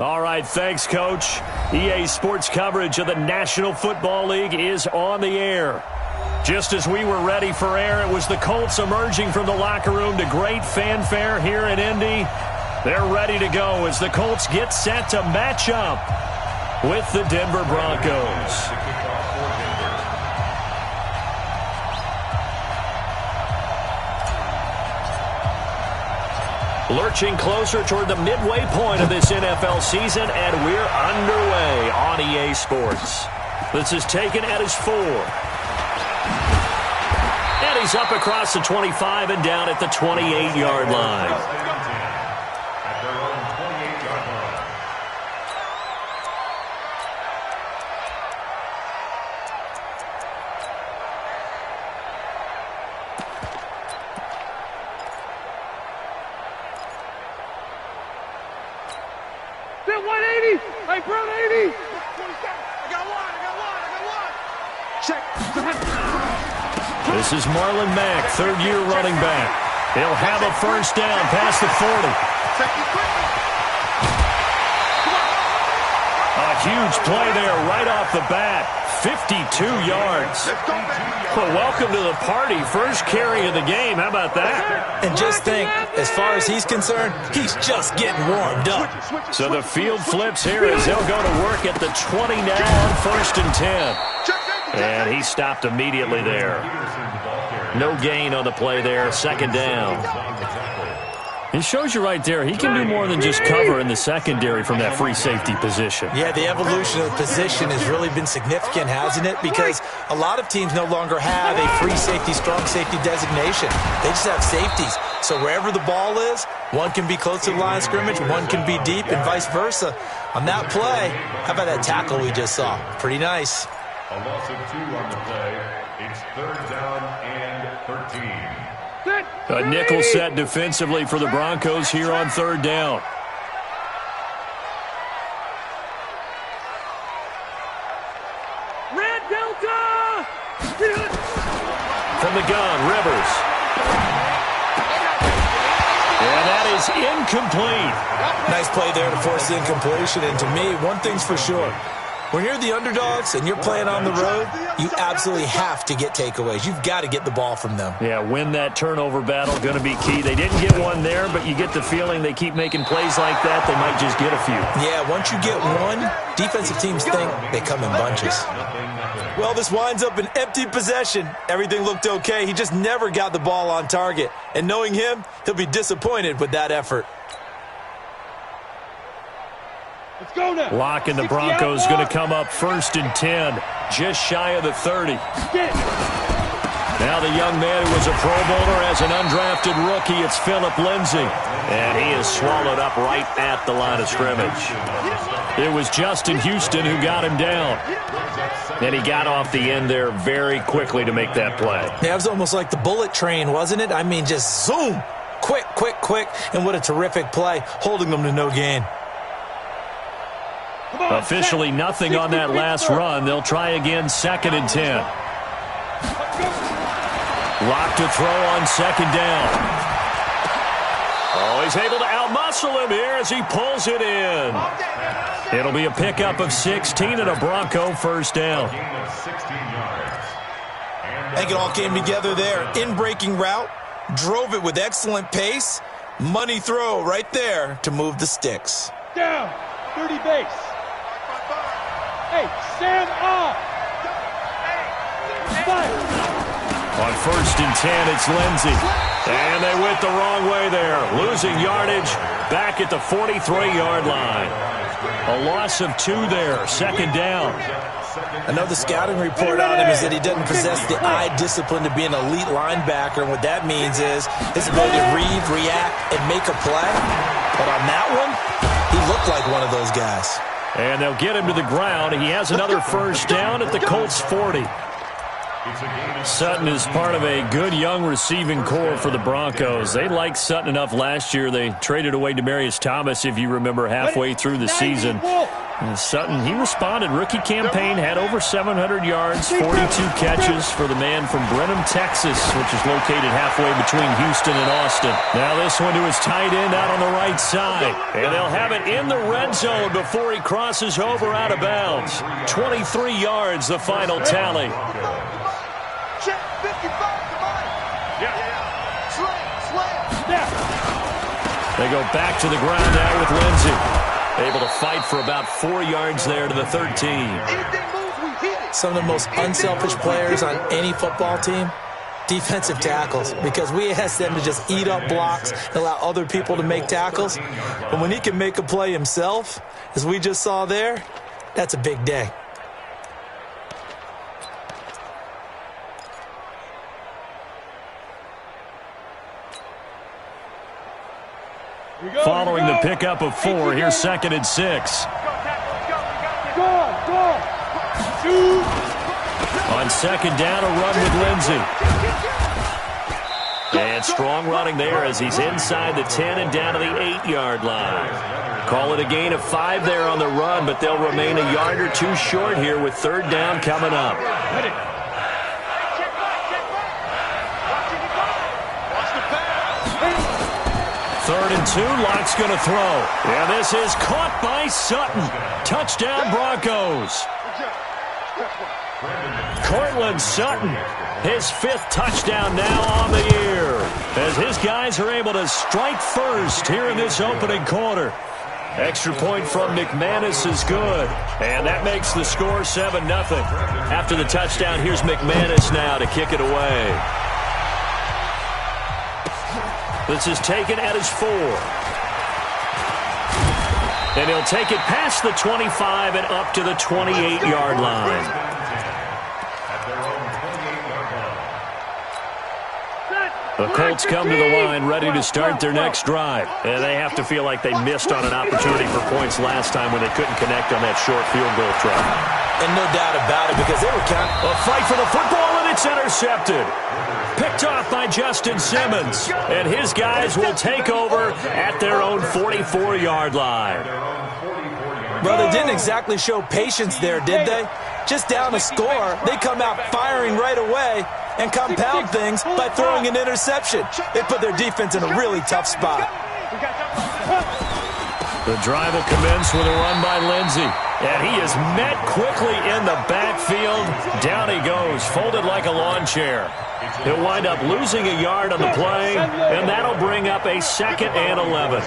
All right, thanks, Coach. EA Sports coverage of the National Football League is on the air. Just as we were ready for air, it was the Colts emerging from the locker room to great fanfare here in Indy. They're ready to go as the Colts get set to match up with the Denver Broncos. Lurching closer toward the midway point of this NFL season, and we're underway on EA Sports. This is taken at his 4. And he's up across the 25 and down at the 28-yard line. This is Marlon Mack, third-year running back. He'll have a first down past the 40. A huge play there right off the bat. 52 yards. Well, welcome to the party. First carry of the game. How about that? And just think, as far as he's concerned, he's just getting warmed up. So the field flips here as they'll go to work at the 20 now on 1st and 10. And he stopped immediately there. No gain on the play there. 2nd down. It shows you right there, he can do more than just cover in the secondary from that free safety position. Yeah, the evolution of the position has really been significant, hasn't it? Because a lot of teams no longer have a free safety, strong safety designation. They just have safeties. So wherever the ball is, one can be close to the line of scrimmage, one can be deep, and vice versa. On that play, how about that tackle we just saw? Pretty nice. A loss of 2 on the play. It's 3rd down and 13. A nickel set defensively for the Broncos here on 3rd down. Red Delta! From the gun, Rivers. And that is incomplete. Nice play there to force the incompletion. And to me, one thing's for sure. When you're the underdogs and you're playing on the road, you absolutely have to get takeaways. You've got to get the ball from them. Yeah, win that turnover battle, going to be key. They didn't get one there, but you get the feeling they keep making plays like that, they might just get a few. Yeah, once you get one, defensive teams think they come in bunches. Well, this winds up an empty possession. Everything looked okay. He just never got the ball on target. And knowing him, he'll be disappointed with that effort. Let's go now. Lock and the Broncos going to come up 1st and 10, just shy of the 30. Now the young man who was a Pro Bowler as an undrafted rookie, it's Phillip Lindsay. And he is swallowed up right at the line of scrimmage. It was Justin Houston who got him down. And he got off the end there very quickly to make that play. Yeah, it was almost like the bullet train, wasn't it? I mean, just zoom. Quick, quick, quick. And what a terrific play, holding them to no gain. Officially nothing on that last run. They'll try again 2nd and 10. Lock to throw on 2nd down. Oh, he's able to outmuscle him here as he pulls it in. It'll be a pickup of 16 and a Bronco 1st down. I think it all came together there. In-breaking route, drove it with excellent pace. Money throw right there to move the sticks. Down, 30 base. Hey, stand up! On 1st and 10, it's Lindsay. And they went the wrong way there. Losing yardage back at the 43-yard line. A loss of 2 there, 2nd down. Another scouting report on him is that he doesn't possess the eye discipline to be an elite linebacker. And what that means is his ability to read, react, and make a play. But on that one, he looked like one of those guys. And they'll get him to the ground. He has another 1st down at the Colts 40. Sutton is part of a good young receiving core for the Broncos. They liked Sutton enough last year. They traded away Demaryius Thomas, if you remember, halfway through the season. And Sutton, he responded. Rookie campaign, had over 700 yards, 42 catches for the man from Brenham, Texas, which is located halfway between Houston and Austin. Now this one to his tight end out on the right side. And they'll have it in the red zone before he crosses over out of bounds. 23 yards, the final tally. They go back to the ground now with Lindsey. Able to fight for about 4 yards there to the 13. Some of the most unselfish players on any football team, defensive tackles, because we ask them to just eat up blocks and allow other people to make tackles. But when he can make a play himself, as we just saw there, that's a big day. Following the pickup of 4, here's 2nd and 6. On 2nd down, a run with Lindsey. And strong running there as he's inside the 10 and down to the 8-yard line. Call it a gain of 5 there on the run, but they'll remain a yard or 2 short here with 3rd down coming up. 3rd and 2, Lock's going to throw. And this is caught by Sutton. Touchdown, Broncos. Cortland Sutton, his 5th touchdown now on the year, as his guys are able to strike first here in this opening quarter. Extra point from McManus is good, and that makes the score 7-0. After the touchdown, here's McManus now to kick it away. This is taken at his 4. And he'll take it past the 25 and up to the 28-yard line. The Colts come to the line ready to start their next drive. And they have to feel like they missed on an opportunity for points last time when they couldn't connect on that short field goal try. And no doubt about it, because they were counting. A fight for the football, and it's intercepted. Picked off by Justin Simmons. And his guys will take over at their own 44-yard line. Well, they didn't exactly show patience there, did they? Just down a score, they come out firing right away and compound things by throwing an interception. They put their defense in a really tough spot. The drive will commence with a run by Lindsey. And he is met quickly in the backfield. Down he goes, folded like a lawn chair. He'll wind up losing a yard on the play, and that'll bring up a 2nd and 11.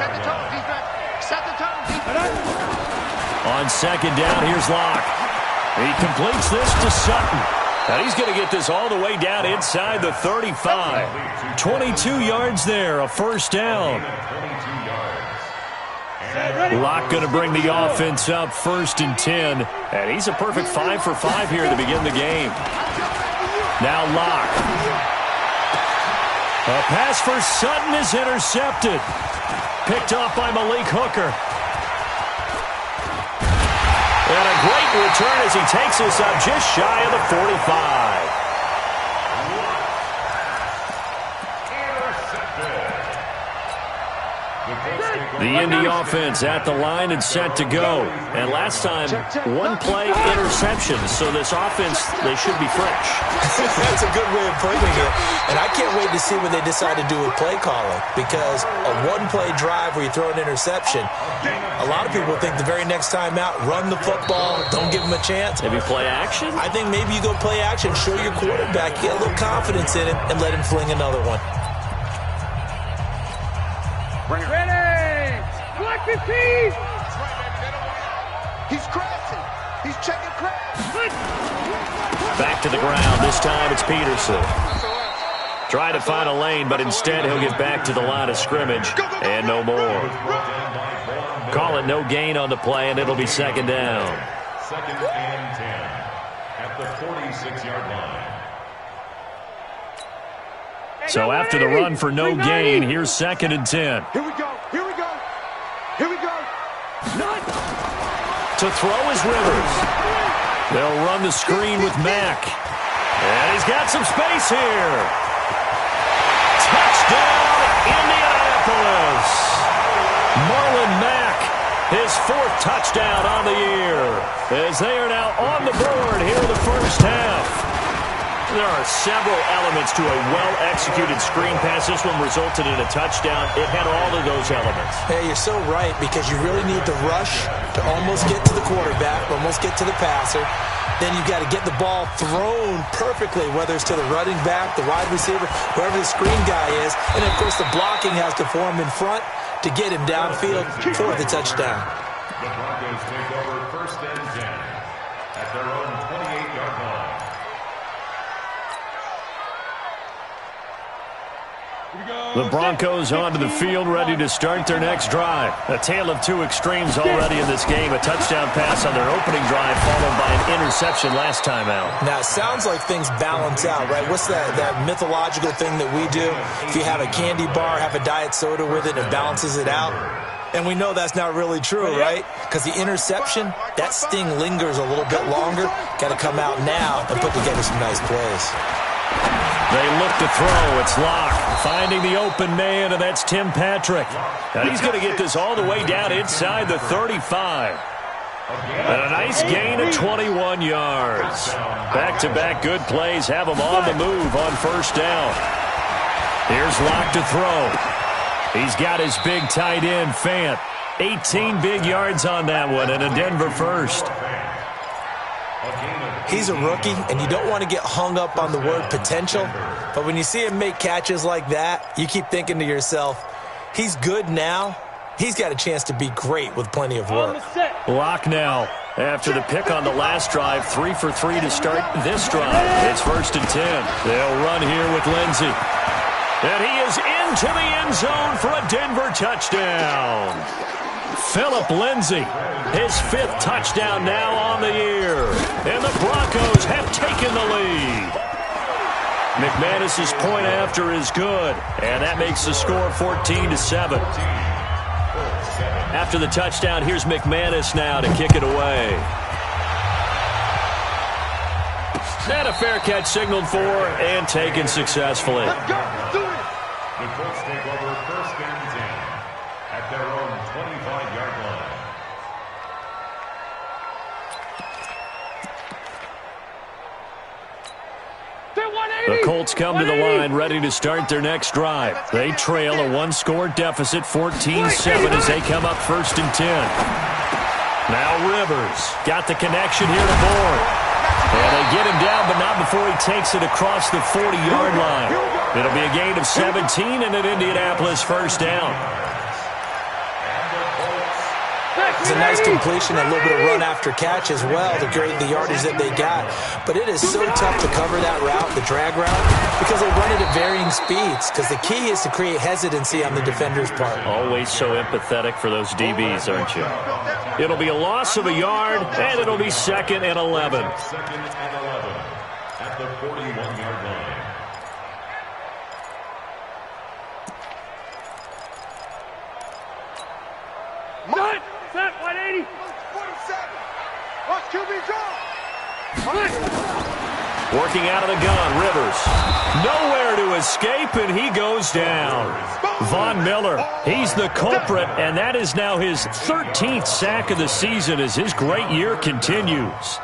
On 2nd down, here's Locke. He completes this to Sutton. And he's going to get this all the way down inside the 35. 22 yards there, a 1st down. Locke going to bring the offense up 1st and 10. And he's a perfect 5 for 5 here to begin the game. Now Locke. A pass for Sutton is intercepted. Picked off by Malik Hooker. And a great return as he takes us up just shy of the 45. The Indy offense at the line and set to go. And last time, 1-play interception. So this offense, they should be fresh. That's a good way of putting it. And I can't wait to see what they decide to do with play calling. Because a 1-play drive where you throw an interception, a lot of people think the very next time out, run the football, don't give them a chance. Maybe play action? I think maybe you go play action, show your quarterback, get a little confidence in him, and let him fling another one. Ready! Black 15! He's crashing. He's checking crash. Back to the ground. This time it's Peterson. Trying to find a lane, but instead he'll get back to the line of scrimmage. And no more. Call it no gain on the play, and it'll be 2nd down. 2nd and 10 at the 46-yard line. So after the run for no gain, here's 2nd and 10. Here we go. Here we go. Here we go. To throw is Rivers. They'll run the screen with Mack. And he's got some space here. Touchdown, Indianapolis. Marlon Mack, his 4th touchdown on the year, as they are now on the board here in the first half. There are several elements to a well-executed screen pass. This one resulted in a touchdown. It had all of those elements. Hey, you're so right, because you really need to rush to almost get to the quarterback, almost get to the passer. Then you've got to get the ball thrown perfectly, whether it's to the running back, the wide receiver, whoever the screen guy is. And, of course, the blocking has to form in front to get him downfield for the touchdown. The Broncos take over 1st and 10 at their own 28-yard line. The Broncos onto the field, ready to start their next drive. A tale of two extremes already in this game. A touchdown pass on their opening drive, followed by an interception last time out. Now, it sounds like things balance out, right? What's that mythological thing that we do? If you have a candy bar, have a diet soda with it, it balances it out. And we know that's not really true, right? Because the interception, that sting lingers a little bit longer. Got to come out now and put together some nice plays. They look to throw. It's Locke finding the open man, and that's Tim Patrick. And he's going to get this all the way down inside the 35. And a nice gain of 21 yards. Back-to-back good plays have him on the move on 1st down. Here's Locke to throw. He's got his big tight end, Fant. 18 big yards on that one, and a Denver first. He's a rookie, and you don't want to get hung up on the word potential. But when you see him make catches like that, you keep thinking to yourself, he's good now. He's got a chance to be great with plenty of work. Locke now, after the pick on the last drive, 3 for 3 to start this drive. It's 1st and 10. They'll run here with Lindsey. And he is into the end zone for a Denver touchdown. Phillip Lindsay, his 5th touchdown now on the year. And the Broncos have taken the lead. McManus's point after is good, and that makes the score 14-7. After the touchdown, here's McManus now to kick it away. And a fair catch signaled for and taken successfully. The Colts take over 1st and 10 at their own 25-yard line. The Colts come to the line ready to start their next drive. They trail a 1-score deficit, 14-7, as they come up 1st and 10. Now Rivers got the connection here to Bourne. And they get him down, but not before he takes it across the 40-yard line. It'll be a gain of 17 and an Indianapolis 1st down. It's a nice completion, a little bit of run after catch as well to create the yardage that they got. But it is so tough to cover that route, the drag route, because they run it at varying speeds. Because the key is to create hesitancy on the defender's part. Always so empathetic for those DBs, aren't you? It'll be a loss of a yard, and it'll be 2nd and 11. 2nd and 11 at the 41-yard line. Mine. Set 180. 47. Watch QB draw. Working out of the gun, Rivers. Nowhere to escape, and he goes down. Von Miller, he's the culprit, and that is now his 13th sack of the season as his great year continues.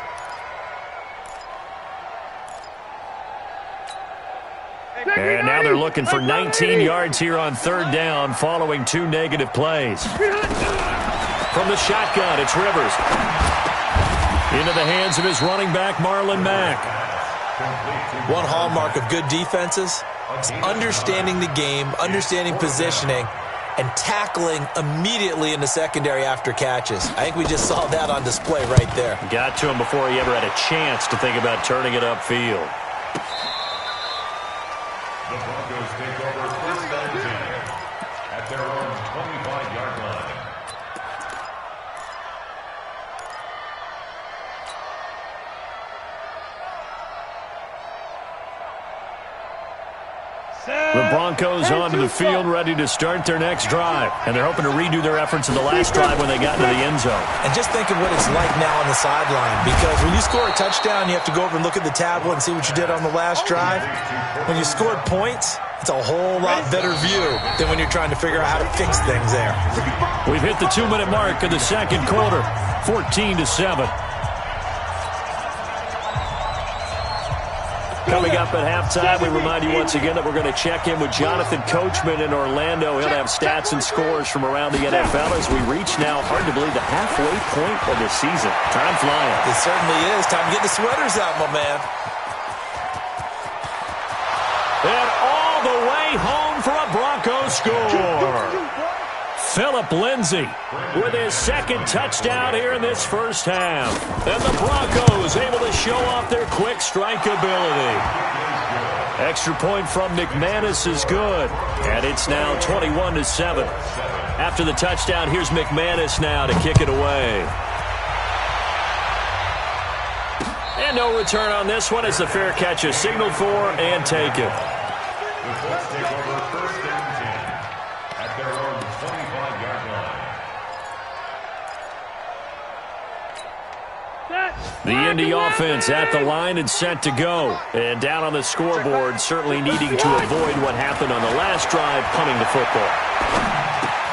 And now they're looking for 19 yards here on 3rd down following 2 negative plays. From the shotgun, it's Rivers. Into the hands of his running back, Marlon Mack. One hallmark of good defenses is understanding the game, understanding positioning, and tackling immediately in the secondary after catches. I think we just saw that on display right there. Got to him before he ever had a chance to think about turning it upfield. The Broncos take over 1st and 10 at their own 25-yard line. The Broncos onto the field, ready to start their next drive. And they're hoping to redo their efforts in the last drive when they got into the end zone. And just think of what it's like now on the sideline, because when you score a touchdown, you have to go over and look at the tablet and see what you did on the last drive. When you scored points, it's a whole lot better view than when you're trying to figure out how to fix things there. We've hit the 2-minute mark of the second quarter, 14-7. Coming up at halftime, we remind you once again that we're going to check in with Jonathan Coachman in Orlando. He'll have stats and scores from around the NFL as we reach now, hard to believe, the halfway point of the season. Time flying. It certainly is. Time to get the sweaters out, my man. And all the way home for a Broncos score. Phillip Lindsay with his second touchdown here in this first half. And the Broncos able to show off their quick strike ability. Extra point from McManus is good. And it's now 21-7. After the touchdown, here's McManus now to kick it away. And no return on this one as the fair catch is signaled for and taken. The Colts take over first and 10 at their own 25-yard line. The Indy offense at the line and set to go. And down on the scoreboard, certainly needing to avoid what happened on the last drive, punting the football.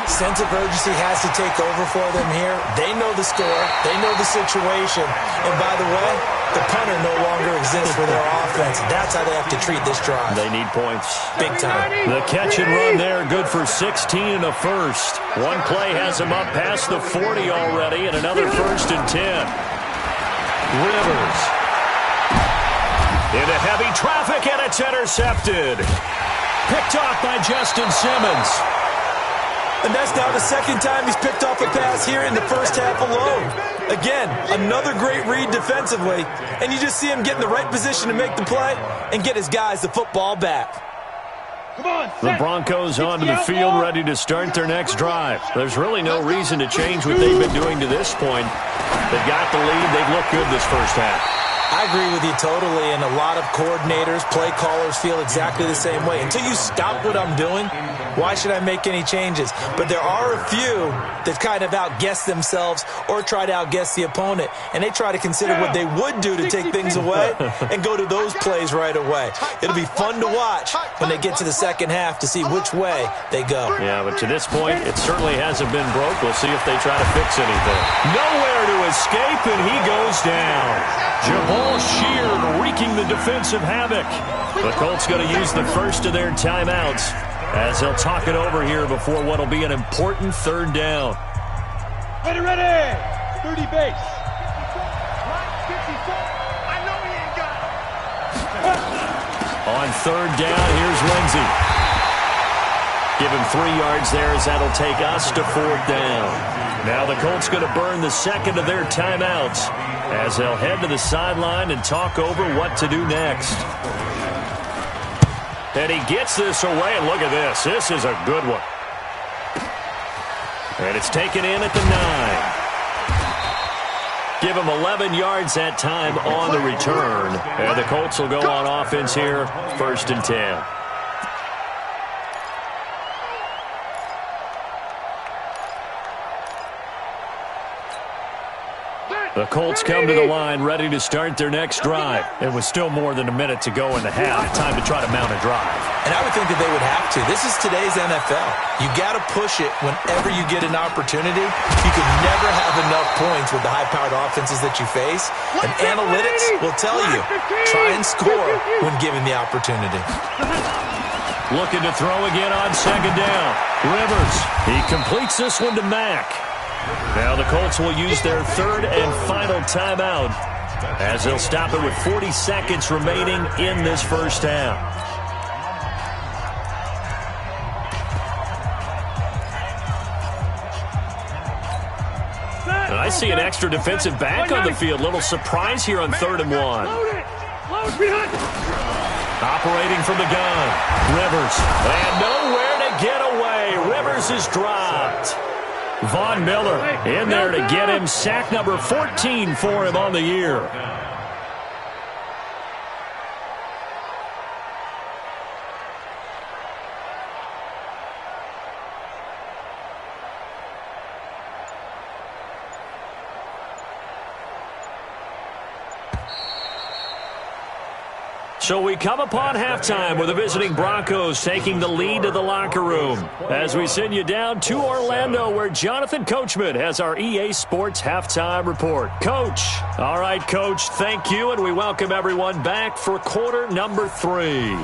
Sense of urgency has to take over for them here. They know the score. They know the situation. And by the way, the punter no longer exists for their offense. That's how they have to treat this drive. They need points. Big time. The catch and run there, good for 16 and a first. One play has him up past the 40 already, and another first and 10. Rivers. Into heavy traffic, and it's intercepted. Picked off by Justin Simmons. And that's now the second time he's picked off a pass here in the first half alone. Again, another great read defensively. And you just see him get in the right position to make the play and get his guys the football back. The Broncos onto the field, ready to start their next drive. There's really no reason to change what they've been doing to this point. They've got the lead. They've looked good this first half. I agree with you totally, and a lot of coordinators, play callers feel exactly the same way. Until you stop what I'm doing, why should I make any changes? But there are a few that kind of outguess themselves or try to outguess the opponent, and they try to consider what they would do to take things away and go to those plays right away. It'll be fun to watch when they get to the second half to see which way they go. Yeah, but to this point, it certainly hasn't been broke. We'll see if they try to fix anything. Nowhere to escape, and he goes down. Jamal Sheard wreaking the defensive havoc. The Colts going to use the first of their timeouts as they'll talk it over here before what will be an important third down. Ready, 30 base. I know he ain't got it. On third down, here's Lindsay. Give him 3 yards there as that'll take us to fourth down. Now the Colts going to burn the second of their timeouts as they'll head to the sideline and talk over what to do next. And he gets this away, and look at this. This is a good one. And it's taken in at the 9. Give him 11 yards that time on the return. And the Colts will go on offense here, first and 10. The Colts come to the line ready to start their next drive. And with still more than a minute to go in the half, time to try to mount a drive. And I would think that they would have to. This is today's NFL. You got to push it whenever you get an opportunity. You can never have enough points with the high-powered offenses that you face. And analytics will tell you, try and score when given the opportunity. Looking to throw again on second down. Rivers, he completes this one to Mack. Now the Colts will use their third and final timeout as they'll stop it with 40 seconds remaining in this first half. And I see an extra defensive back on the field. Little surprise here on 3rd and 1. Operating from the gun. Rivers. And nowhere to get away. Rivers is dropped. Von Miller in there to get him. Sack number 14 for him on the year. So we come upon halftime with the visiting Broncos taking the lead to the locker room as we send you down to Orlando where Jonathan Coachman has our EA Sports halftime report. Coach. All right, Coach, thank you, and we welcome everyone back for quarter number 3.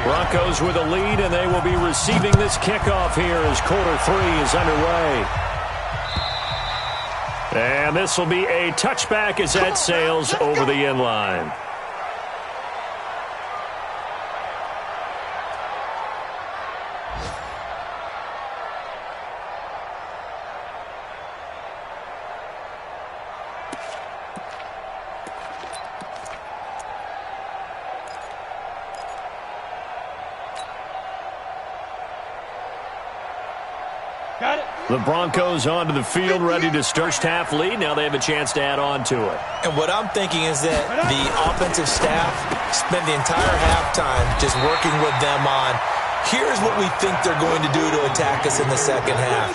Broncos with a lead, and they will be receiving this kickoff here as quarter 3 is underway. And this will be a touchback as that sails over the end line. The Broncos onto the field, ready to start first half lead. Now they have a chance to add on to it. And what I'm thinking is that the offensive staff spent the entire halftime just working with them on, here's what we think they're going to do to attack us in the second half.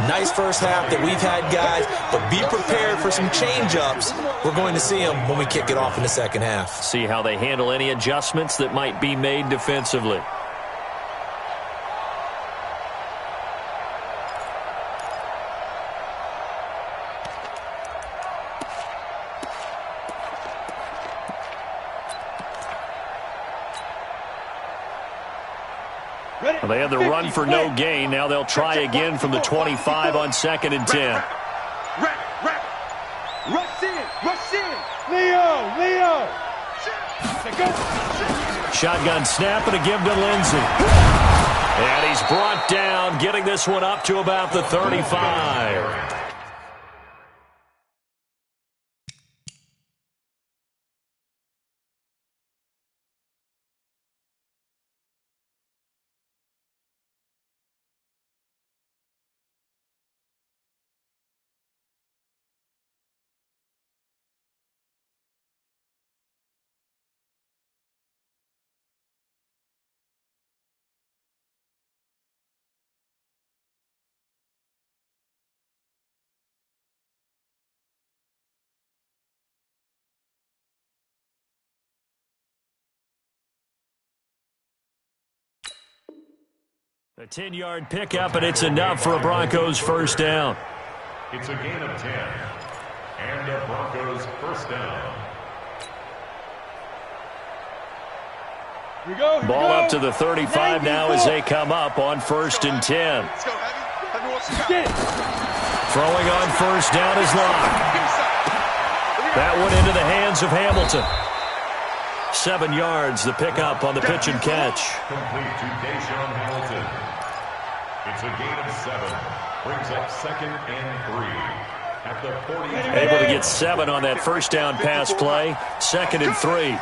Nice first half that we've had, guys, but be prepared for some change-ups. We're going to see them when we kick it off in the second half. See how they handle any adjustments that might be made defensively. Well, they had the run for no gain. Now they'll try again from the 25 on 2nd and 10. Rush in. Leo. Shotgun snap and a give to Lindsey. And he's brought down, getting this one up to about the 35. A 10-yard pickup, and it's enough for a Broncos first down. It's a gain of 10, and a Broncos first down. Ball up to the 35 now as they come up on 1st and 10. Throwing on first down is Locke. That one into the hands of Hamilton. 7 yards, the pickup on the pitch and catch. Complete to Deshaun Hamilton. It's a gain of 7. Brings up 2nd and 3. At the 40. Able to get 7 on that first down pass play. 2nd and 3.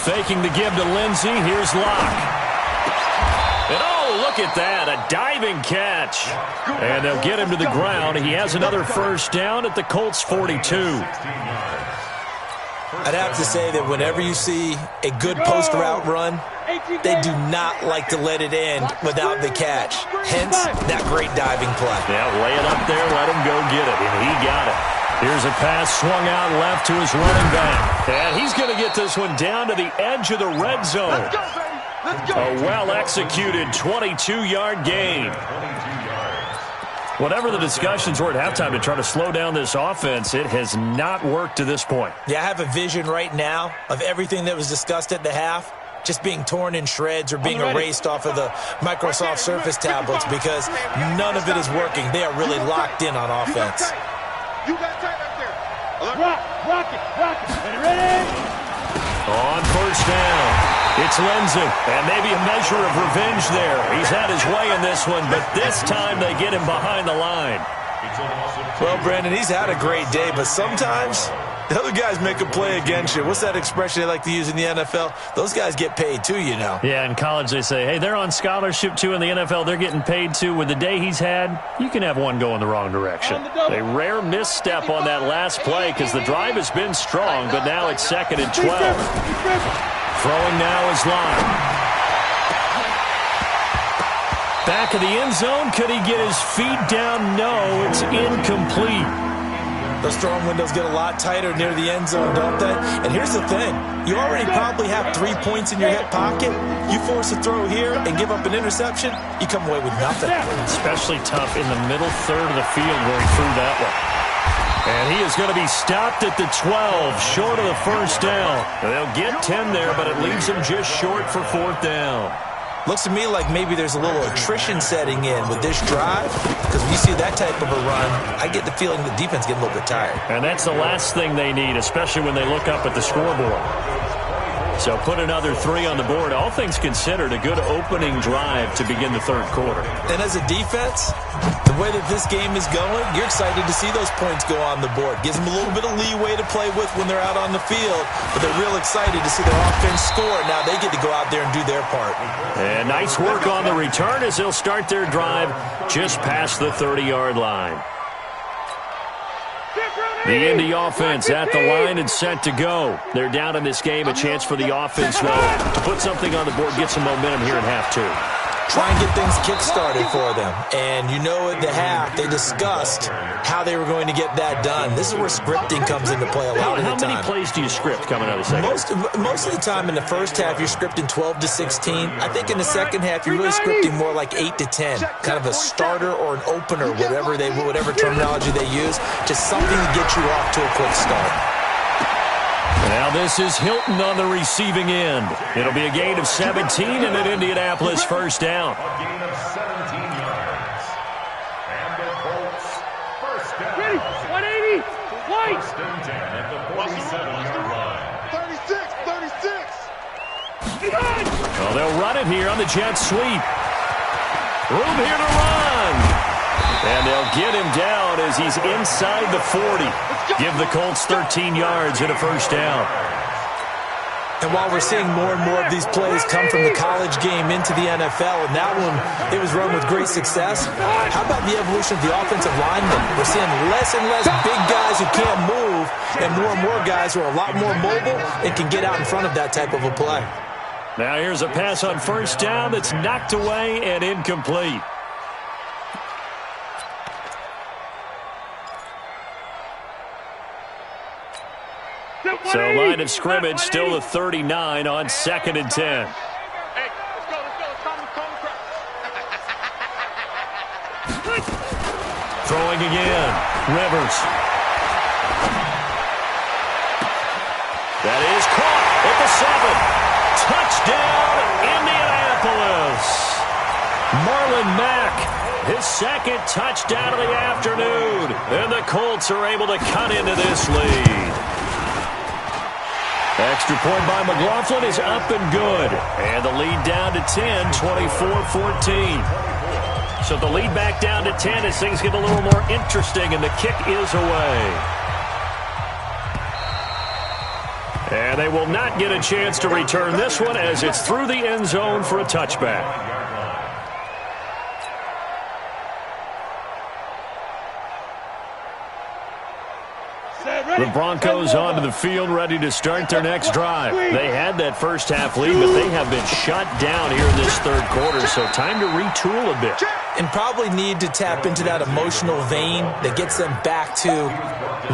Faking the give to Lindsey. Here's Locke. And oh, look at that. A diving catch. And they'll get him to the ground. He has another first down at the Colts 42. I'd have to say that whenever you see a good post route run, they do not like to let it end without the catch. Hence, that great diving play. Yeah, lay it up there, let him go get it, and he got it. Here's a pass swung out left to his running back. And he's going to get this one down to the edge of the red zone. A well-executed 22-yard gain. Whatever the discussions were at halftime to try to slow down this offense, it has not worked to this point. Yeah, I have a vision right now of everything that was discussed at the half just being torn in shreds or being erased off of the Microsoft Surface tablets because none of it is working. They are really locked in on offense. You got tight right there. Rock it. Ready? On first down. It's Lindsey, and maybe a measure of revenge there. He's had his way in this one, but this time they get him behind the line. Well, Brandon, he's had a great day, but sometimes the other guys make a play against you. What's that expression they like to use in the NFL? Those guys get paid too, you know. Yeah, in college they say, hey, they're on scholarship too. In the NFL, they're getting paid too. With the day he's had, you can have one go in the wrong direction. A rare misstep on that last play because the drive has been strong, but now it's 2nd and 12. Throwing now is Lyon. Back of the end zone. Could he get his feet down? No, it's incomplete. Those throwing windows get a lot tighter near the end zone, don't they? And here's the thing. You already probably have 3 points in your hip pocket. You force a throw here and give up an interception, you come away with nothing. Especially tough in the middle third of the field where he threw that one. And he is going to be stopped at the 12, short of the first down. They'll get 10 there, but it leaves them just short for fourth down. Looks to me like maybe there's a little attrition setting in with this drive, because when you see that type of a run, I get the feeling the defense getting a little bit tired. And that's the last thing they need, especially when they look up at the scoreboard. So put another 3 on the board. All things considered, a good opening drive to begin the third quarter. And as a defense, the way that this game is going, you're excited to see those points go on the board. Gives them a little bit of leeway to play with when they're out on the field, but they're real excited to see their offense score. Now they get to go out there and do their part. And nice work on the return as they'll start their drive just past the 30-yard line. The Indy offense at the line and set to go. They're down in this game. A chance for the offense, though, to put something on the board, get some momentum here in half 2. Try and get things kick-started for them. And you know at the half, they discussed how they were going to get that done. This is where scripting comes into play a lot of the time. How many plays do you script coming out of the second? Most of the time in the first half, you're scripting 12 to 16. I think in the second half, you're really scripting more like 8 to 10. Kind of a starter or an opener, whatever terminology they use. Just something to get you off to a quick start. Now this is Hilton on the receiving end. It'll be a gain of 17 and an Indianapolis first down. A gain of 17 yards. And the Colts first down. Ready, 180, white. First and 10 at the 47-yard line. 36. Well, they'll run it here on the jet sweep. Room here to run. And they'll get him down as he's inside the 40. Give the Colts 13 yards and a first down. And while we're seeing more and more of these plays come from the college game into the NFL, and that one, it was run with great success, how about the evolution of the offensive linemen? We're seeing less and less big guys who can't move and more guys who are a lot more mobile and can get out in front of that type of a play. Now here's a pass on first down that's knocked away and incomplete. So line of scrimmage still the 39 on 2nd and 10. Hey, let's go. Throwing again. Rivers. That is caught at the 7. Touchdown, Indianapolis. Marlon Mack, his second touchdown of the afternoon. And the Colts are able to cut into this lead. Extra point by McLaughlin is up and good. And the lead down to 10, 24-14. So the lead back down to 10 as things get a little more interesting, and the kick is away. And they will not get a chance to return this one as it's through the end zone for a touchback. The Broncos onto the field, ready to start their next drive. They had that first half lead, but they have been shut down here in this third quarter, so time to retool a bit. And probably need to tap into that emotional vein that gets them back to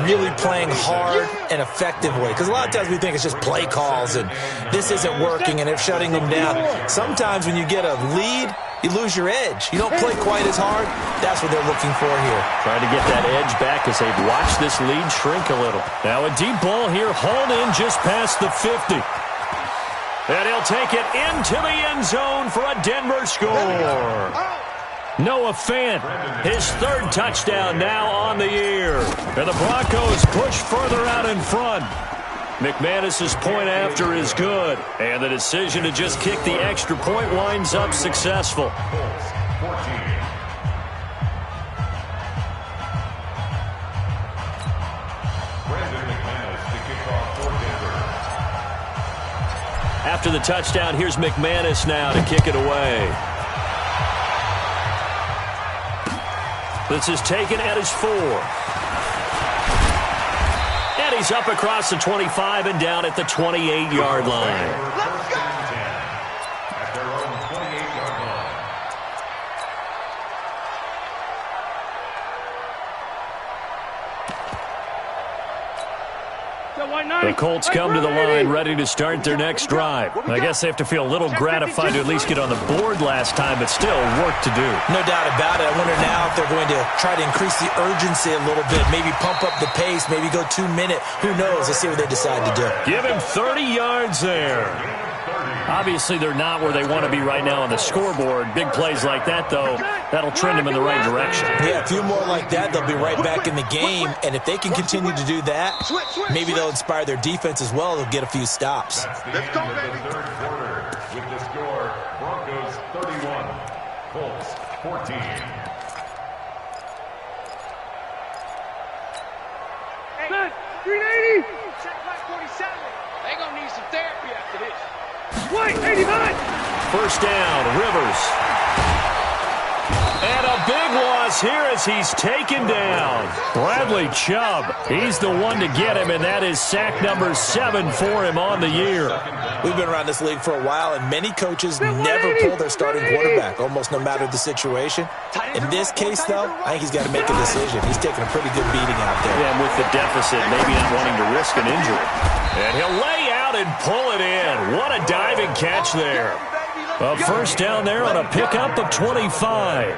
really playing hard and effectively. Because a lot of times we think it's just play calls and this isn't working and it's shutting them down. Sometimes when you get a lead, you lose your edge. You don't play quite as hard. That's what they're looking for here. Trying to get that edge back as they've watched this lead shrink a little. Now a deep ball here, hauled in just past the 50. And he'll take it into the end zone for a Denver score. Noah Fant, his third touchdown now on the year. And the Broncos push further out in front. McManus's point after is good. And the decision to just kick the extra point winds up successful. After the touchdown, here's McManus now to kick it away. This is taken at his 4. And he he's up across the 25 and down at the 28-yard line. First and 10 at their own 28-yard line. The Colts come to the line ready to start their next drive. I guess they have to feel a little gratified to at least get on the board last time, but still work to do. No doubt about it. I wonder now if they're going to try to increase the urgency a little bit, maybe pump up the pace, maybe go 2 minute. Who knows? Let's see what they decide to do. Give him 30 yards there. Obviously, they're not where they want to be right now on the scoreboard. Big plays like that, though, that'll trend them in the right direction. Yeah, a few more like that, they'll be right back in the game. And if they can continue to do that, maybe they'll inspire their defense as well. They'll get a few stops. Let's go, baby. The third quarter with the score, Broncos 31, Colts 14. Hey, 380. Check back 47. They gonna need some therapy after this. White, 89. First down, Rivers. And a big loss here as he's taken down. Bradley Chubb, he's the one to get him, and that is sack number 7 for him on the year. We've been around this league for a while, and many coaches never pull their starting quarterback, almost no matter the situation. In this case, though, I think he's got to make a decision. He's taking a pretty good beating out there. Yeah, and with the deficit, maybe not wanting to risk an injury. And he'll lay out and pull it in. What a diving catch there. A first down there on a pickup of 25.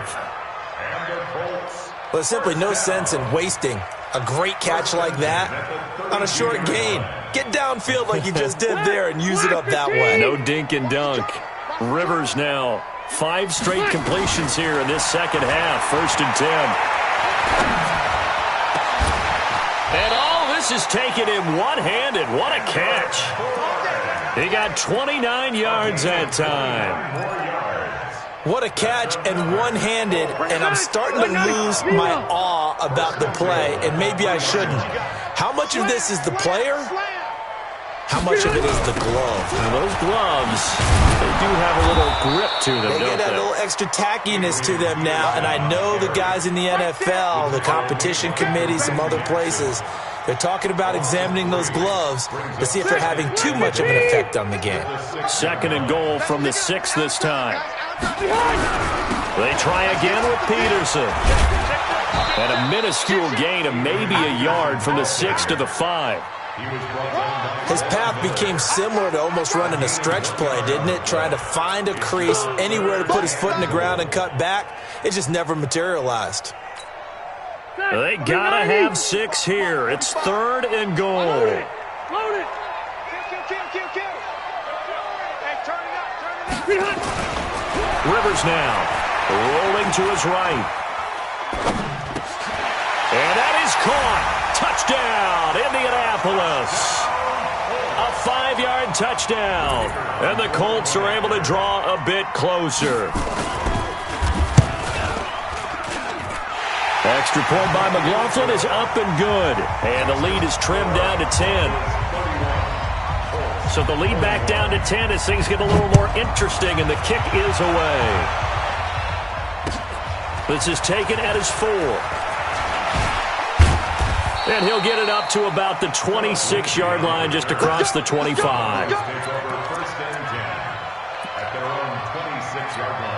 Well, there's simply no sense in wasting a great catch like that on a short gain. Get downfield like you just did there and use it up that way. No dink and dunk. Rivers now 5 straight completions here in this second half. First and 10. And all this is taken in one-handed. What a catch. He got 29 yards that time. What a catch and one-handed, and I'm starting to lose my awe about the play, and maybe I shouldn't. How much of this is the player? How much of it is the glove? Now those gloves, they do have a little grip to them, They get that little extra tackiness to them now, and I know the guys in the NFL, the competition committee, some other places, they're talking about examining those gloves to see if they're having too much of an effect on the game. Second and goal from the 6 this time. They try again with Peterson. And a minuscule gain of maybe a yard from the 6 to the 5. His path became similar to almost running a stretch play, didn't it? Trying to find a crease, anywhere to put his foot in the ground and cut back. It just never materialized. They gotta have 6 here. It's third and goal. Load it. Kill. Hey, turn it up. Rivers now rolling to his right. And that is caught. Touchdown, Indianapolis. A 5-yard touchdown. And the Colts are able to draw a bit closer. Extra point by McLaughlin is up and good. And the lead is trimmed down to 10. So the lead back down to 10 as things get a little more interesting, and the kick is away. This is taken at his 4. And he'll get it up to about the 26-yard line just across the 25. Take over first and 10 at their own 26-yard line.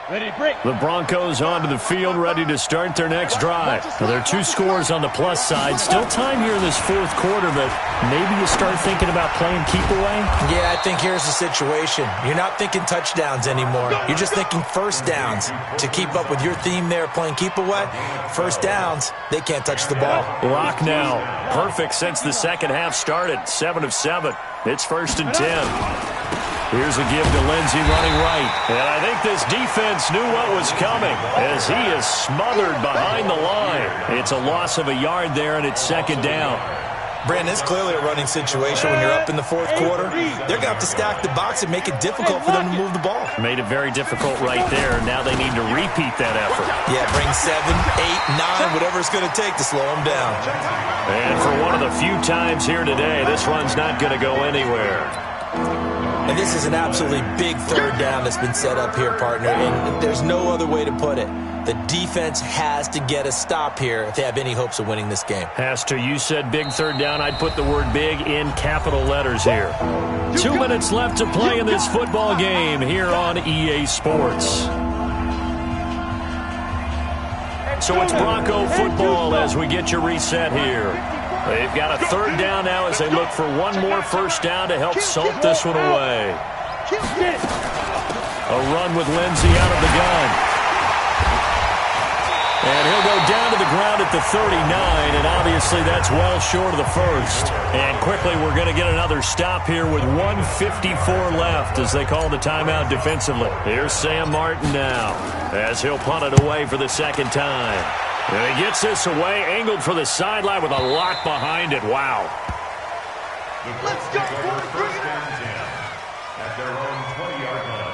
Ready, break. The Broncos onto the field, ready to start their next drive. Now, there are 2 scores on the plus side. Still time here in this 4th quarter, but maybe you start thinking about playing keep away? Yeah, I think here's the situation. You're not thinking touchdowns anymore. You're just thinking first downs. To keep up with your theme there, playing keep away, first downs, they can't touch the ball. Lock now. Perfect since the second half started. 7 of 7. It's first and 10. Here's a give to Lindsey running right. And I think this defense knew what was coming as he is smothered behind the line. It's a loss of a yard there, and it's second down. Brandon, it's clearly a running situation when you're up in the 4th quarter. They're going to have to stack the box and make it difficult for them to move the ball. Made it very difficult right there. Now they need to repeat that effort. Yeah, bring 7, 8, 9, whatever it's going to take to slow them down. And for one of the few times here today, this run's not going to go anywhere. And this is an absolutely big third down that's been set up here, partner, and there's no other way to put it. The defense has to get a stop here if they have any hopes of winning this game. Pastor, you said big third down. I'd put the word big in capital letters here. 2 minutes left to play in this football game here on EA Sports. So it's Bronco football as we get you reset here. They've got a third down now as they look for one more first down to help salt this one away. A run with Lindsey out of the gun. And he'll go down to the ground at the 39, and obviously that's well short of the first. And quickly we're going to get another stop here with 1:54 left as they call the timeout defensively. Here's Sam Martin now as he'll punt it away for the second time. And he gets this away, angled for the sideline with a lot behind it. Wow. Let's go, boys. First down 10 at their own 20-yard line.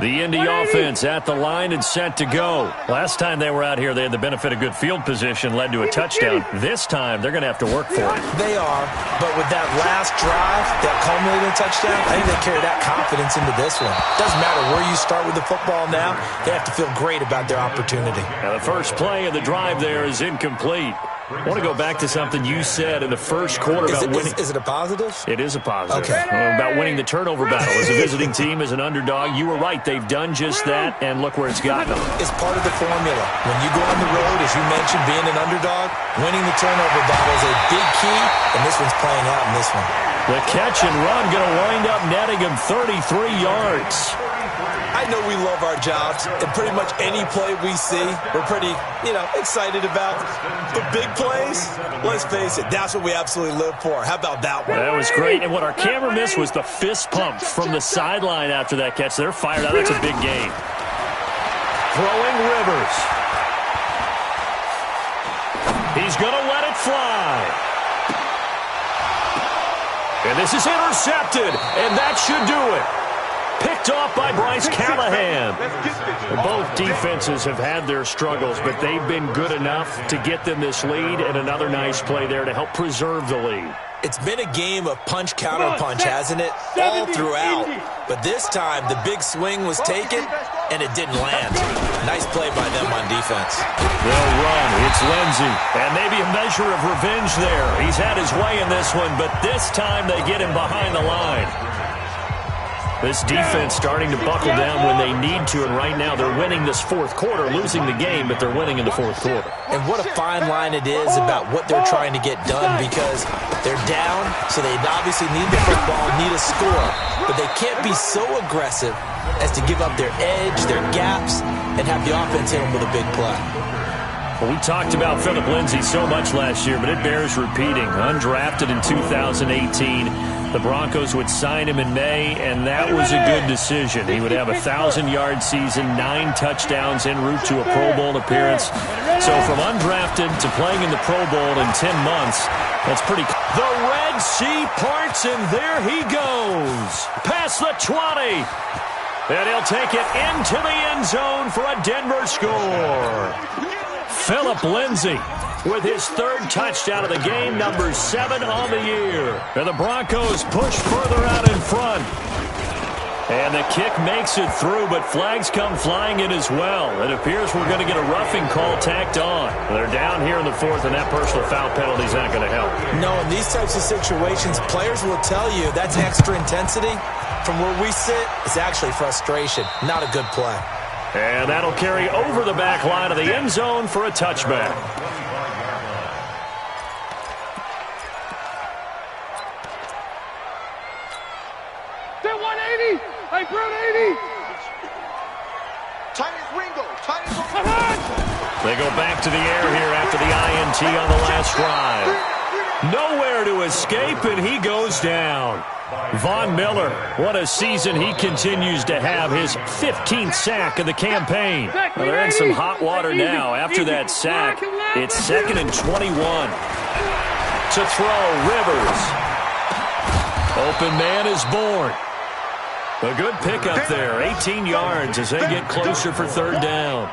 The Indy offense at the line and set to go. Last time they were out here, they had the benefit of good field position, led to a touchdown. This time, they're going to have to work for it. They are, but with that last drive, that culminating touchdown, I think they carry that confidence into this one. Doesn't matter where you start with the football now, they have to feel great about their opportunity. Now, the first play of the drive there is incomplete. I want to go back to something you said in the first quarter about winning. Is it a positive? It is a positive. Okay. About winning the turnover battle. As a visiting team, as an underdog, you were right. They've done just that, and look where it's gotten them. It's part of the formula. When you go on the road, as you mentioned, being an underdog, winning the turnover battle is a big key, and this one's playing out in this one. The catch and run going to wind up netting him 33 yards. I know we love our jobs, and pretty much any play we see, we're pretty, excited about. But big plays, let's face it, that's what we absolutely live for. How about that one? That was great, and what our camera missed was the fist pump from the sideline after that catch. They're fired out. That's a big gain. Throwing Rivers. He's going to let it fly. And this is intercepted, and that should do it. Picked off by Bryce Callahan. Both defenses have had their struggles, but they've been good enough to get them this lead, and another nice play there to help preserve the lead. It's been a game of punch-counter-punch, hasn't it? All throughout. But this time, the big swing was taken, and it didn't land. Nice play by them on defense. They'll run. It's Lindsey. And maybe a measure of revenge there. He's had his way in this one, but this time they get him behind the line. This defense starting to buckle down when they need to, and right now they're winning this fourth quarter, losing the game, but they're winning in the fourth quarter. And what a fine line it is about what they're trying to get done, because they're down, so they obviously need the football, need a score, but they can't be so aggressive as to give up their edge, their gaps, and have the offense hit them with a big play. Well, we talked about Philip Lindsey so much last year, but it bears repeating. Undrafted in 2018. The Broncos would sign him in May, and that was a good decision. He would have a 1,000-yard season, 9 touchdowns en route to a Pro Bowl appearance. So from undrafted to playing in the Pro Bowl in 10 months, that's pretty cool. The Red Sea parts, and there he goes. Past the 20. And he'll take it into the end zone for a Denver score. Philip Lindsey with his third touchdown of the game, number 7 on the year. And the Broncos push further out in front. And the kick makes it through, but flags come flying in as well. It appears we're going to get a roughing call tacked on. They're down here in the fourth, and that personal foul penalty is not going to help. No, in these types of situations, players will tell you that's extra intensity. From where we sit, it's actually frustration. Not a good play. And that'll carry over the back line of the end zone for a touchback. They're 180. I brought 80. Tight as Ringo. Tight as They go back to the air here after the INT on the last drive. Nowhere to escape, and he goes down. Von Miller, what a season he continues to have, his 15th sack of the campaign. Well, they're in some hot water now. After that sack, it's 2nd and 21. To throw, Rivers. Open man is born. A good pickup there, 18 yards as they get closer for third down.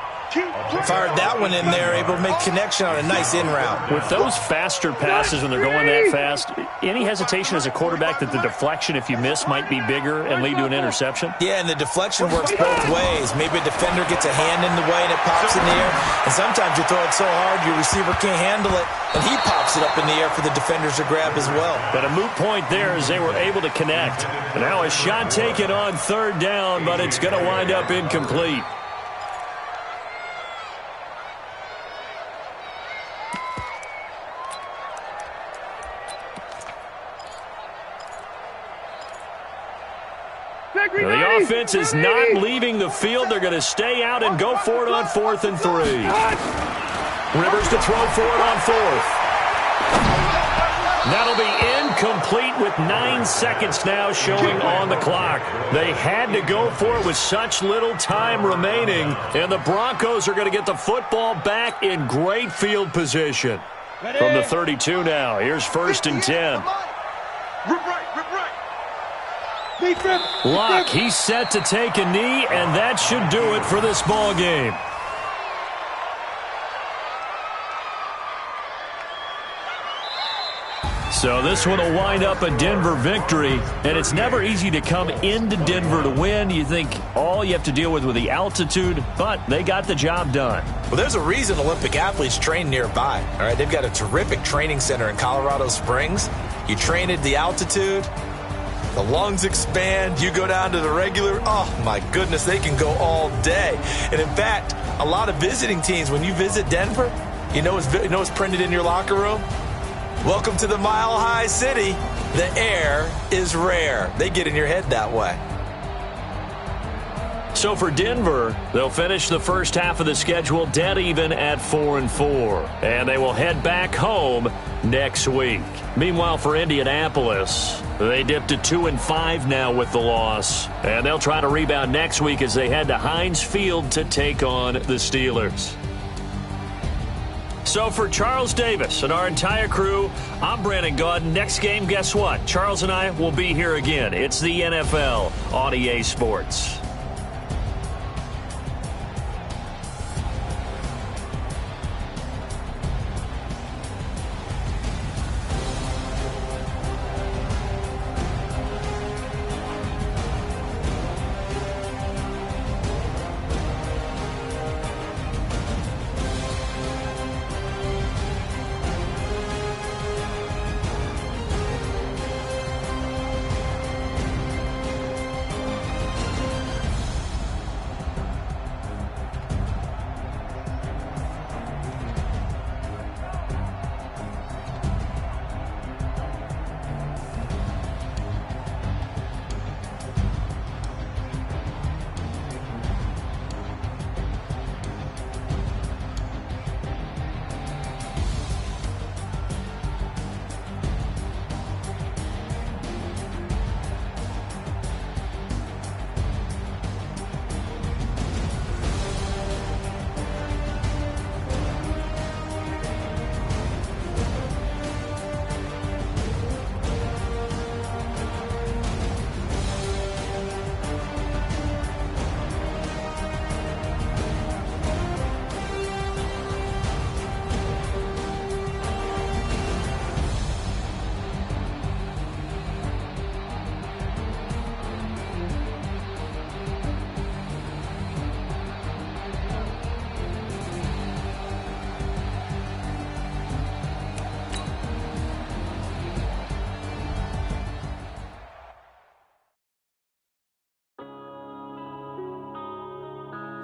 Fired that one in there, able to make connection on a nice in route. With those faster passes when they're going that fast, any hesitation as a quarterback that the deflection, if you miss, might be bigger and lead to an interception? Yeah, and the deflection works both ways. Maybe a defender gets a hand in the way and it pops in the air. And sometimes you throw it so hard your receiver can't handle it, and he pops it up in the air for the defenders to grab as well. But a moot point there as they were able to connect. And now a shot taken on third down, but it's going to wind up incomplete. The offense is not leaving the field. They're going to stay out and go for it on 4th and 3. Rivers to throw for it on 4th. That'll be incomplete with 9 seconds now showing on the clock. They had to go for it with such little time remaining, and the Broncos are going to get the football back in great field position. From the 32 now, here's 1st and 10. Luck, he's set to take a knee, and that should do it for this ball game. So this one will wind up a Denver victory, and it's never easy to come into Denver to win. You think all you have to deal with the altitude, but they got the job done. Well, there's a reason Olympic athletes train nearby. All right, they've got a terrific training center in Colorado Springs. You train at the altitude, the lungs expand, you go down to the regular, oh my goodness, they can go all day. And in fact, a lot of visiting teams, when you visit Denver, you know what's printed in your locker room? Welcome to the Mile High City. The air is rare. They get in your head that way. So for Denver, they'll finish the first half of the schedule dead even at 4-4. And they will head back home next week. Meanwhile, for Indianapolis, they dipped to 2-5 now with the loss. And they'll try to rebound next week as they head to Heinz Field to take on the Steelers. So for Charles Davis and our entire crew, I'm Brandon Gaudin. Next game, guess what? Charles and I will be here again. It's the NFL on EA Sports.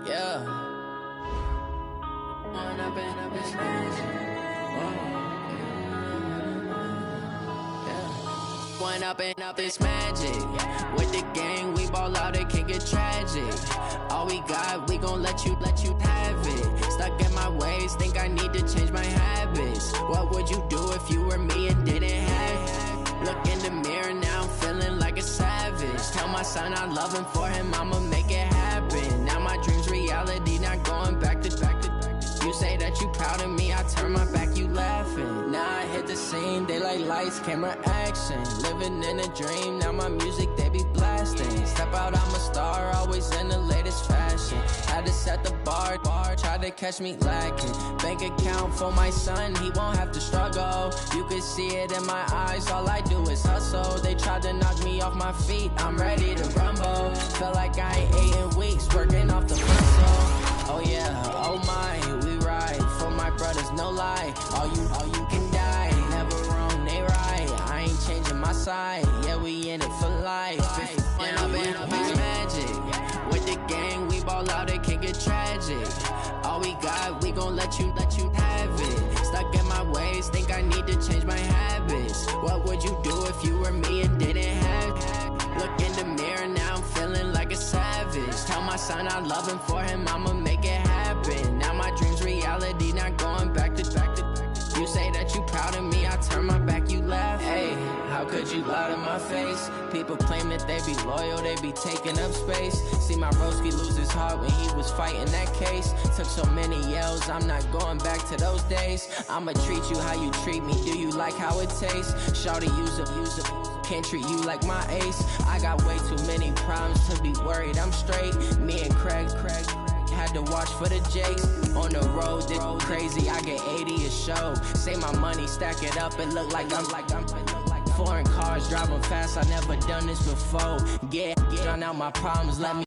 Yeah. One up and up is magic. With the gang, we ball out, it can get tragic. All we got, we gon' let you have it. Stuck in my ways, think I need to change my habits. What would you do if you were me and didn't have it? Look in the mirror, now I'm feeling like a savage. Tell my son I love him, for him I'ma make it happen. Now my dream's reality, not going back to. You say that you proud of me, I turn my back, you laughing. Now I hit the scene, they like lights, camera, action. Living in a dream, now my music, they be blasting. Step out, I'm a star, always in the latest fashion. Had to set the bar, tried to catch me lacking. Bank account for my son, he won't have to struggle. You can see it in my eyes, all I do is hustle. They tried to knock me off my feet, I'm ready to rumble. Feel like I ain't ate in weeks, working off the muscle. Oh yeah, oh my, we ride for my brothers, no lie. All you can die, never wrong, they right. I ain't changing my side, yeah, we in it for life. And I've been magic with the gang, we ball out, it can get tragic. All we got, we gon' let you have it. Stuck in my ways, think I need to change my habits. What would you do if you were me and didn't have it? Look in the mirror, now I'm feeling like a savage. Tell my son I love him, for him I'ma make it happen. Now my dream's reality, not going back to. You say that you proud of me, I turn my back, you laugh. Hey, how could you lie to my face? People claim that they be loyal, they be taking up space. See my broski lose his heart when he was fighting that case. Took so many yells, I'm not going back to those days. I'ma treat you how you treat me, do you like how it tastes? Shawty, use up, can't treat you like my ace. I got way too many problems to be worried, I'm straight. Me and Craig had to watch for the Jakes. On the road, this crazy, I get 80 a show. Say my money, stack it up, it look like I'm foreign cars, driving fast, I never done this before. Get drown out my problems, let me